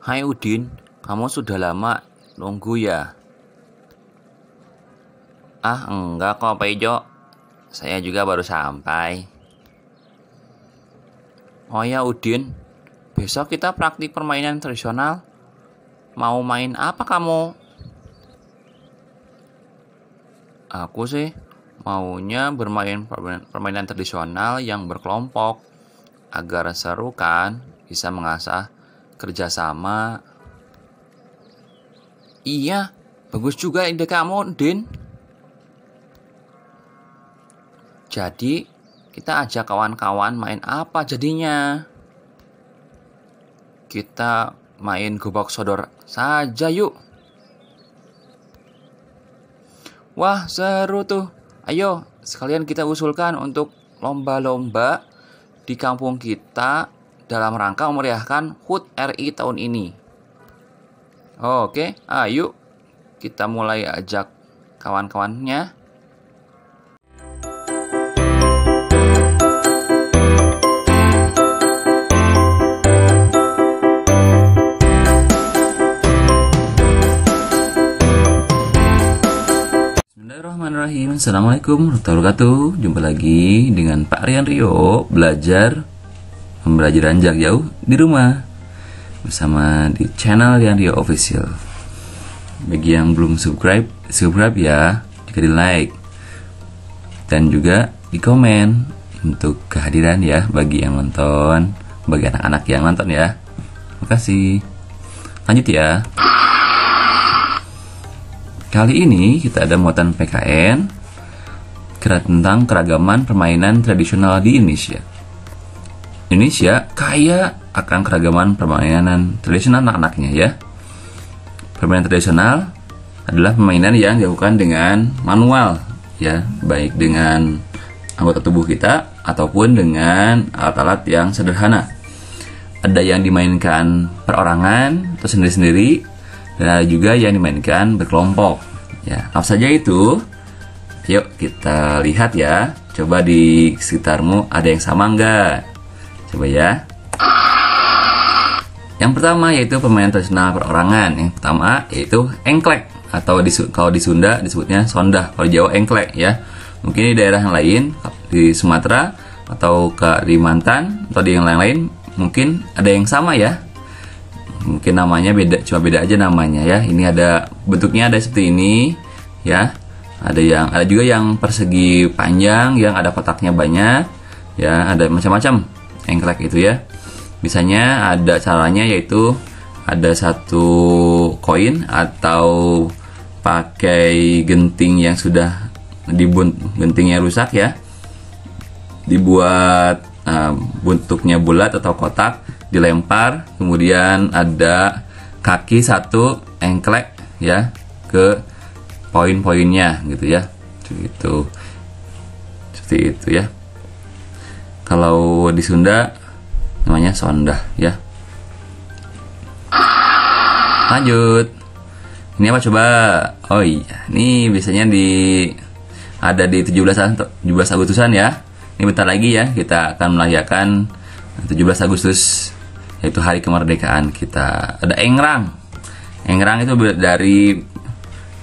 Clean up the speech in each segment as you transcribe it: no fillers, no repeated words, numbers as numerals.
Hai Udin, kamu sudah lama nunggu ya? Enggak kok Pak Ijo, saya juga baru sampai. Oh ya Udin, besok kita praktik permainan tradisional. Mau main apa kamu? Aku sih maunya bermain permainan tradisional yang berkelompok, agar seru kan, bisa mengasah kerjasama. Iya, bagus juga ide kamu, Din. Jadi, kita ajak kawan-kawan main apa jadinya? Kita main gobak sodor saja yuk. Wah, seru tuh. Ayo, sekalian kita usulkan untuk lomba-lomba di kampung kita dalam rangka memeriahkan HUT RI tahun ini. Oke, ayo kita mulai ajak kawan-kawannya. Bismillahirrahmanirrahim. Assalamualaikum warahmatullahi wabarakatuh. Jumpa lagi dengan Pak Rian Rio, belajar pembelajaran jarak jauh di rumah bersama di channel Rian Rio Official. Bagi yang belum subscribe ya, jika di like dan juga di komen untuk kehadiran ya bagi yang nonton, bagi anak-anak yang nonton ya. Terima kasih. Lanjut ya. Kali ini kita ada muatan PKN tentang keragaman permainan tradisional di Indonesia. Indonesia kaya akan keragaman permainan tradisional anak-anaknya ya. Permainan tradisional adalah permainan yang dilakukan dengan manual ya, baik dengan anggota tubuh kita ataupun dengan alat-alat yang sederhana. Ada yang dimainkan perorangan atau sendiri-sendiri, dan ada juga yang dimainkan berkelompok ya. Apa saja itu? Yuk kita lihat ya. Coba di sekitarmu ada yang sama enggak? Coba ya. Yang pertama yaitu permainan tradisional perorangan. Yang pertama yaitu engklek, atau kalau di Sunda disebutnya sondah, kalau di Jawa engklek ya. Mungkin di daerah yang lain, di Sumatera atau ke Kalimantan atau di yang lain mungkin ada yang sama ya. Mungkin namanya beda, cuma beda aja namanya ya. Ini ada bentuknya ada seperti ini ya. Ada juga yang persegi panjang, yang ada kotaknya banyak ya. Ada macam-macam engklek itu ya. Biasanya ada caranya, yaitu ada satu koin atau pakai genting yang sudah gentingnya rusak ya. Dibuat bentuknya bulat atau kotak, dilempar, kemudian ada kaki satu engklek ya ke poin-poinnya gitu ya. Gitu. Seperti itu ya. Kalau di Sunda namanya sondah ya. Lanjut. Ini apa coba? Oh iya, ini biasanya ada di 17 Agustusan ya. Ini bentar lagi ya, kita akan merayakan 17 Agustus, yaitu hari kemerdekaan kita. Ada engrang. Engrang itu dari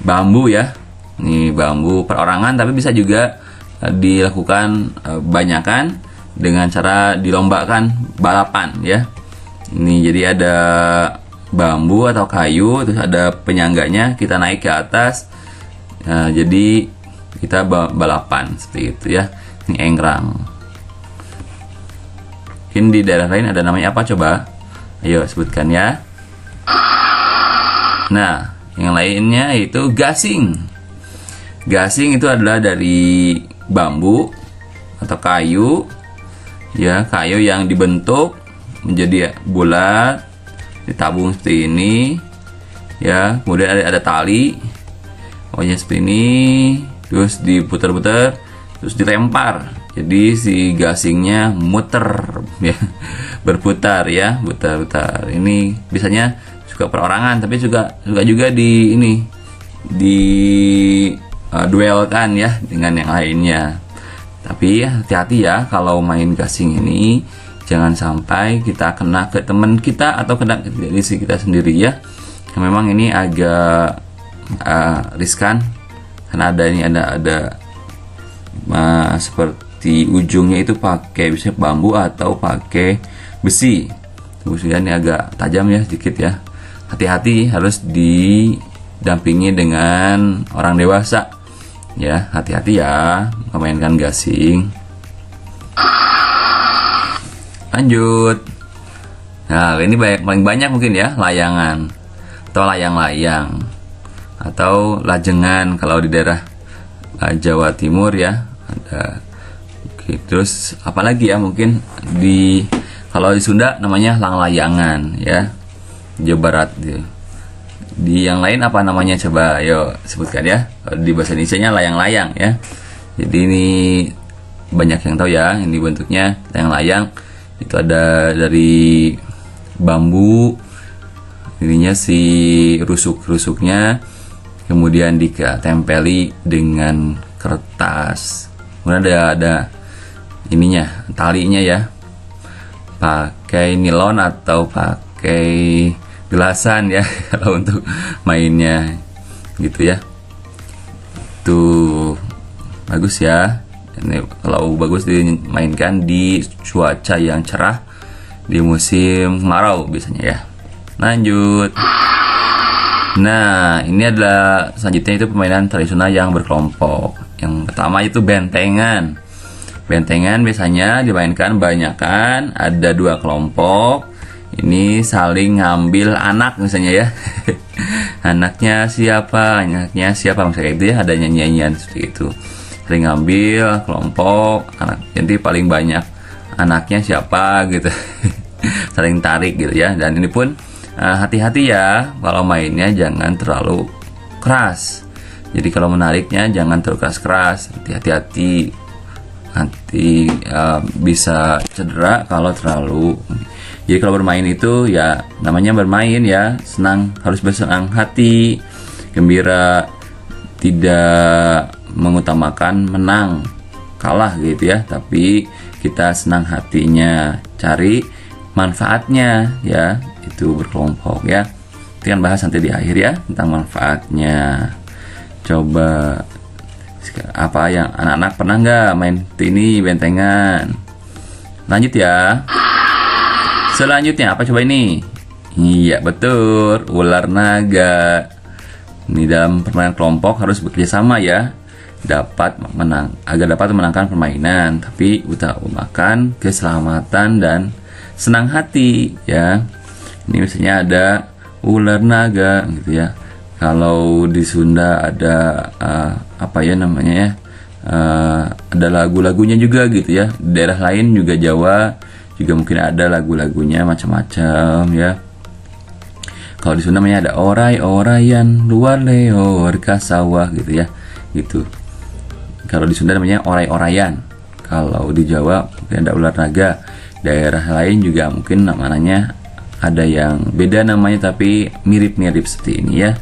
bambu ya. Ini bambu perorangan, tapi bisa juga dilakukan banyakan dengan cara dilombakan balapan ya. Ini jadi ada bambu atau kayu, terus ada penyangganya, kita naik ke atas. Jadi kita balapan seperti itu ya. Ini engrang. Mungkin di daerah lain ada namanya apa coba? Ayo sebutkan ya. Nah, yang lainnya itu gasing. Gasing itu adalah dari bambu atau kayu ya, kayu yang dibentuk menjadi bulat, ditabung seperti ini ya. Kemudian ada tali, pokoknya seperti ini, terus diputar-putar, terus dilempar. Jadi si gasingnya muter ya, berputar ya, putar-putar. Ini biasanya suka perorangan, tapi juga di ini, di duelkan ya dengan yang lainnya. Tapi hati-hati ya kalau main gasing ini, jangan sampai kita kena ke teman kita atau kena ke diri kita sendiri ya. Memang ini agak riskan karena ada seperti ujungnya itu pakai bisa bambu atau pakai besi. Kemudian ini agak tajam ya sedikit ya. Hati-hati, harus didampingi dengan orang dewasa ya. Hati-hati ya memainkan gasing. Lanjut. Nah, ini paling banyak mungkin ya, layangan atau layang-layang atau lajengan kalau di daerah Jawa Timur ya. Ada. Oke, terus apalagi ya, mungkin kalau di Sunda namanya langlayangan ya. Jawa Barat gitu. Di yang lain apa namanya, coba ayo sebutkan ya. Di bahasa Indonesianya layang-layang ya. Jadi ini banyak yang tahu ya, ini bentuknya layang-layang itu ada dari bambu, ininya si rusuk-rusuknya, kemudian ditempeli dengan kertas. Kemudian ada ininya, talinya ya, pakai nilon atau pakai gelasan ya kalau untuk mainnya gitu ya. Tuh bagus ya. Ini kalau bagus dimainkan di cuaca yang cerah di musim kemarau biasanya ya. Lanjut. Nah, ini adalah selanjutnya itu permainan tradisional yang berkelompok. Yang pertama itu bentengan. Bentengan biasanya dimainkan banyakan, ada 2 kelompok. Ini saling ngambil anak misalnya ya. Anaknya siapa misalnya itu ya, ada nyanyian seperti itu. Saling ngambil kelompok anak, jadi paling banyak anaknya siapa gitu. Saling tarik gitu ya. Dan ini pun hati-hati ya, kalau mainnya jangan terlalu keras. Jadi kalau menariknya jangan terlalu keras-keras, hati-hati, nanti bisa cedera kalau terlalu. Jadi kalau bermain itu ya namanya bermain ya, senang, harus bersenang hati, gembira, tidak mengutamakan menang kalah gitu ya, tapi kita senang hatinya, cari manfaatnya ya, itu berkelompok ya. Kita akan bahas nanti di akhir ya tentang manfaatnya. Coba apa yang anak-anak pernah nggak main ini bentengan? Lanjut ya. Selanjutnya apa coba ini? Iya betul, ular naga. Ini dalam permainan kelompok harus bekerja sama ya, agar dapat memenangkan permainan, tapi utamakan keselamatan dan senang hati ya. Ini misalnya ada ular naga gitu ya. Kalau di Sunda ada apa ya namanya ya, ada lagu-lagunya juga gitu ya. Di daerah lain juga Jawa juga mungkin ada lagu-lagunya macam-macam ya. Kalau di Sunda namanya ada orai-oraian luar leor kasawah gitu ya, gitu. Kalau di Sunda namanya orai-oraian. Kalau di Jawa mungkin ada ular naga. Daerah lain juga mungkin namanya ada yang beda namanya tapi mirip-mirip seperti ini ya.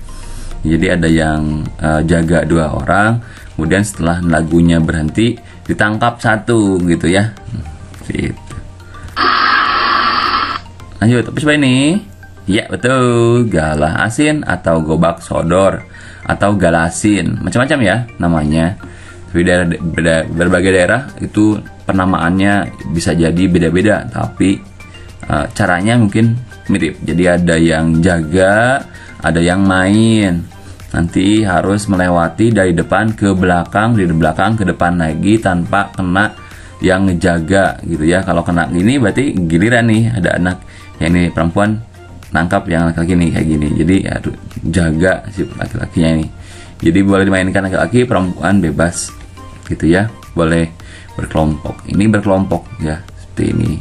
Jadi ada yang jaga 2 orang, kemudian setelah lagunya berhenti ditangkap 1 gitu ya. Gitu. Lanjut, apa coba ini? Ya betul, galah asin atau gobak sodor atau galasin, macam-macam ya namanya. Di berbagai daerah itu penamaannya bisa jadi beda-beda, tapi caranya mungkin mirip. Jadi ada yang jaga, ada yang main. Nanti harus melewati dari depan ke belakang, dari belakang ke depan lagi tanpa kena yang ngejaga gitu ya. Kalau kena gini berarti giliran nih ada anak yang ini perempuan nangkap yang laki-laki nih kayak gini. Jadi harus jaga si laki-lakinya ini. Jadi boleh dimainkan laki-laki, perempuan bebas gitu ya. Boleh berkelompok. Ini berkelompok ya seperti ini.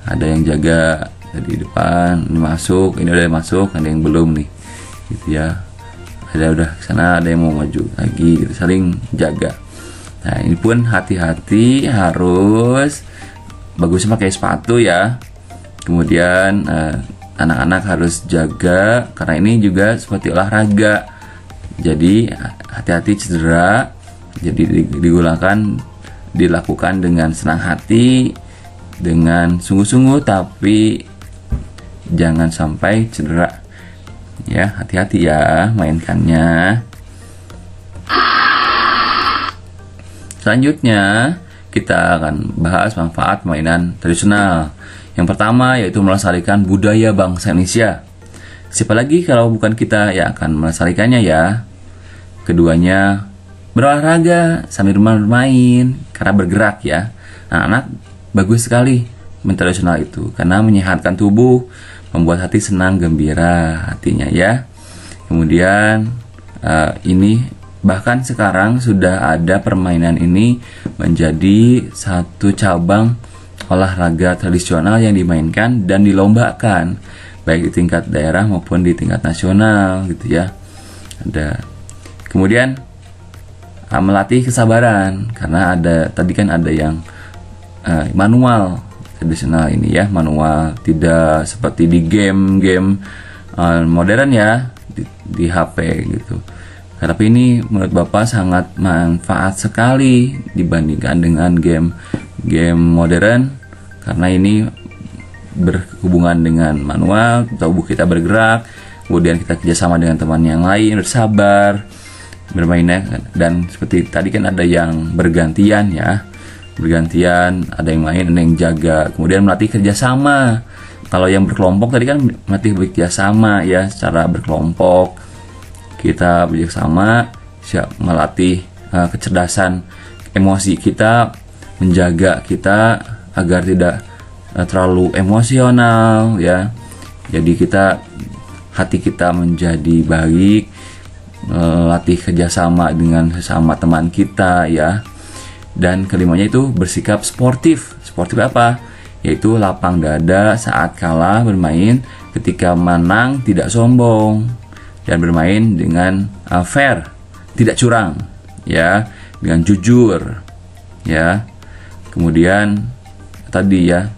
Ada yang jaga dari depan, ini masuk, ini udah masuk, ada yang belum nih gitu ya. Ada udah kesana, ada yang mau maju lagi gitu, saling jaga. Nah ini pun hati-hati, harus bagusnya pakai sepatu ya. Kemudian anak-anak harus jaga karena ini juga seperti olahraga. Jadi hati-hati cedera. Jadi dilakukan dengan senang hati, dengan sungguh-sungguh, tapi jangan sampai cedera. Ya, hati-hati ya mainkannya. Selanjutnya, kita akan bahas manfaat mainan tradisional. Yang pertama yaitu melestarikan budaya bangsa Indonesia. Siapa lagi kalau bukan kita yang akan melestarikannya ya. Keduanya berolahraga sambil bermain karena bergerak ya. Anak-anak bagus sekali main tradisional itu karena menyehatkan tubuh, membuat hati senang gembira hatinya ya. Kemudian ini bahkan sekarang sudah ada permainan ini menjadi satu cabang olahraga tradisional yang dimainkan dan dilombakan baik di tingkat daerah maupun di tingkat nasional gitu ya. Ada kemudian melatih kesabaran karena tadi kan ada yang manual tradisional ini ya, manual, tidak seperti di game-game modern ya di HP gitu. Tapi ini menurut Bapak sangat manfaat sekali dibandingkan dengan game modern karena ini berhubungan dengan manual, tubuh kita bergerak, kemudian kita kerjasama dengan teman yang lain, bersabar bermainnya, dan seperti tadi kan ada yang bergantian ya, ada yang main, ada yang jaga, kemudian melatih kerjasama. Kalau yang berkelompok tadi kan melatih kerjasama ya, secara berkelompok kita bekerjasama, melatih kecerdasan emosi kita, menjaga kita agar tidak terlalu emosional ya. Jadi hati kita menjadi baik, melatih kerjasama dengan sesama teman kita ya. Dan kelimanya itu bersikap sportif. Sportif apa? Yaitu lapang dada saat kalah bermain, ketika menang tidak sombong, dan bermain dengan fair, tidak curang ya, dengan jujur ya. Kemudian tadi ya,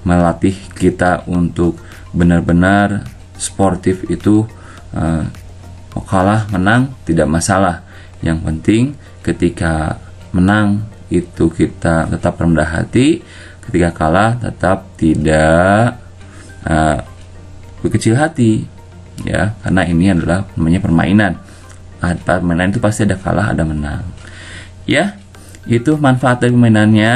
melatih kita untuk benar-benar sportif itu, mau kalah menang tidak masalah. Yang penting ketika menang itu kita tetap rendah hati, ketika kalah tetap tidak berkecil hati ya, karena ini adalah namanya permainan. Permainan itu pasti ada kalah ada menang ya. Itu manfaat dari permainannya.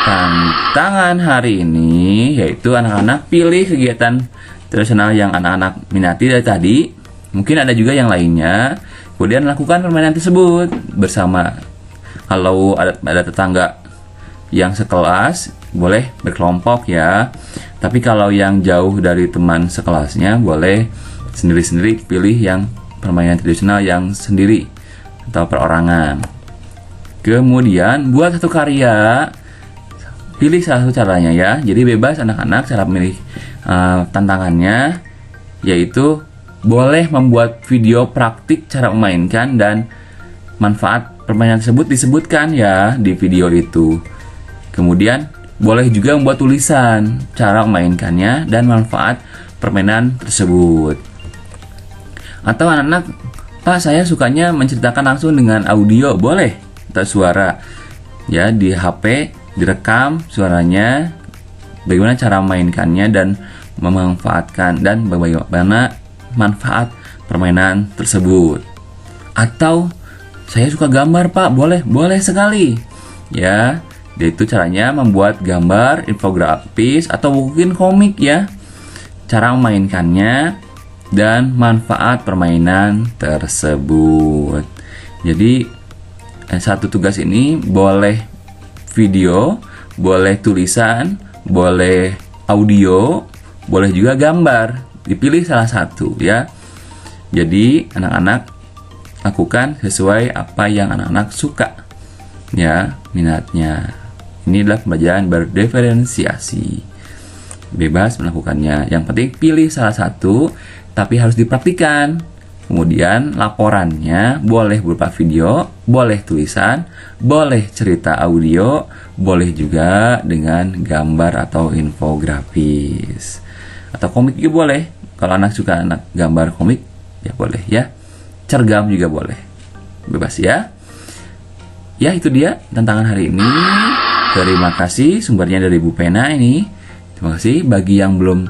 Tantangan hari ini yaitu anak-anak pilih kegiatan tradisional yang anak-anak minati dari tadi, mungkin ada juga yang lainnya, kemudian lakukan permainan tersebut bersama. Kalau ada tetangga yang sekelas boleh berkelompok ya, tapi kalau yang jauh dari teman sekelasnya boleh sendiri-sendiri pilih yang permainan tradisional yang sendiri atau perorangan. Kemudian buat satu karya, pilih salah satu caranya ya. Jadi bebas anak-anak cara memilih tantangannya, yaitu boleh membuat video praktik cara memainkan dan manfaat permainan tersebut disebutkan ya di video itu. Kemudian boleh juga membuat tulisan cara memainkannya dan manfaat permainan tersebut. Atau anak-anak, Pak saya sukanya menceritakan langsung dengan audio, boleh, atau suara ya, di HP direkam suaranya, bagaimana cara memainkannya dan memanfaatkan dan bagaimana manfaat permainan tersebut. Atau saya suka gambar Pak, boleh sekali ya. Itu caranya membuat gambar, infografis atau mungkin komik ya, cara memainkannya dan manfaat permainan tersebut. Jadi satu tugas ini boleh video, boleh tulisan, boleh audio, boleh juga gambar, dipilih salah satu ya. Jadi anak-anak lakukan sesuai apa yang anak-anak suka ya, minatnya. Ini adalah pembelajaran berdiferensiasi, bebas melakukannya. Yang penting pilih salah satu, tapi harus dipraktikkan. Kemudian laporannya boleh berupa video, boleh tulisan, boleh cerita audio, boleh juga dengan gambar atau infografis. Atau komik juga boleh. Kalau anak suka gambar komik, ya boleh ya. Cergam juga boleh. Bebas ya. Ya itu dia tantangan hari ini. Terima kasih sumbernya dari Bu Pena ini. Terima kasih bagi yang belum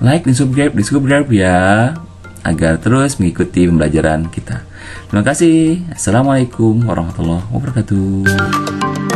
like dan subscribe ya, agar terus mengikuti pembelajaran kita. Terima kasih. Assalamualaikum warahmatullahi wabarakatuh.